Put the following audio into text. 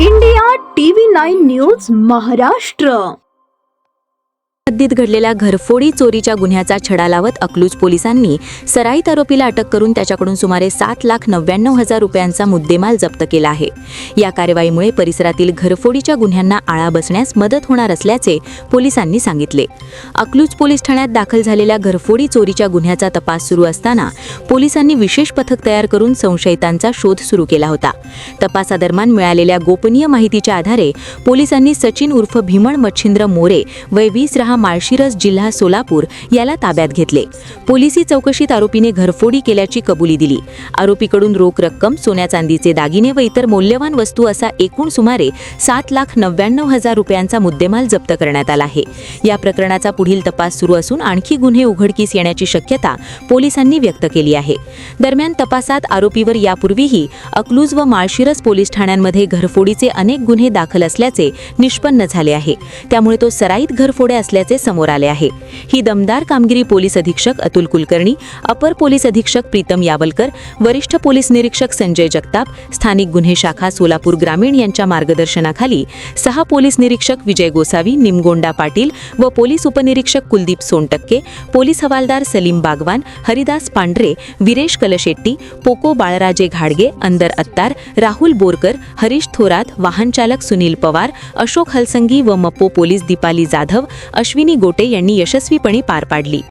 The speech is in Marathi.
इंडिया टीव्ही 9 न्यूज महाराष्ट्र हद्दीत घडलेल्या घरफोडी चोरीच्या गुन्ह्याचा छडा लावत अकलूज पोलिसांनी सराईत आरोपीला अटक करून त्याच्याकडून सुमारे 7,99,000 रुपयांचा मुद्देमाल जप्त केला आहे। या कारवाईमुळे परिसरातील घरफोडीच्या गुन्ह्यांना आळा बसण्यास मदत होणार असल्याचे पोलिसांनी सांगितले। अकलूज पोलीस ठाण्यात दाखल झालेल्या घरफोडी चोरीच्या गुन्ह्याचा तपास सुरू असताना पोलिसांनी विशेष पथक तयार करून संशयितांचा शोध सुरू केला होता। तपासादरम्यान मिळालेल्या गोपनीय माहितीच्या आधारे पोलिसांनी सचिन उर्फ भीमण मच्छिंद्र मोरे वय 20 माळशिरस जिल्हा सोलापूर याला ताब्यात घेतले। पोलिसी चौकशीत आरोपीने घरफोडी केल्याची कबुली दिली। आरोपीकडून रोख रक्कम, सोन्या चांदीचे दागिने व इतर मौल्यवान वस्तू असा एकूण सुमारे 7,99,000 रुपयांचा मुद्देमाल जप्त करण्यात आला आहे। या प्रकरणाचा पुढील तपास सुरू असून आणखी गुन्हे उघडकीस येण्याची शक्यता पोलिसांनी व्यक्त केली आहे। दरम्यान तपासात आरोपीवर यापूर्वीही अकलूज व माळशिरस पोलीस ठाण्यांमध्ये घरफोडीचे अनेक गुन्हे दाखल असल्याचे निष्पन्न झाले आहे। त्यामुळे तो सराईत घरफोड्या असल्याचे समोर आले आहे। ही दमदार कामगिरी पोलीस अधीक्षक अतुल कुलकर्णी, अपर पोलीस अधीक्षक प्रीतम यावलकर, वरिष्ठ पोलीस निरीक्षक संजय जगताप, स्थानिक गुन्हे शाखा सोलापूर ग्रामीण यांच्या मार्गदर्शनाखाली 6 पोलीस निरीक्षक विजय गोसावी, निमगोंडा पाटील व पोलीस उपनिरीक्षक कुलदीप सोनटक्के, पोलीस हवालदार सलीम बागवान, हरिदास पांढरे, विरेश कलशेट्टी, पोको बाळराजे घाडगे, अंदर अत्तार, राहुल बोरकर, हरीश थोरात, वाहन चालक सुनील पवार, अशोक हलसंगी व मप्पो पोलीस दीपाली जाधव, अश्विनी गोटे यांनी यशस्वीपणे पार पाडली।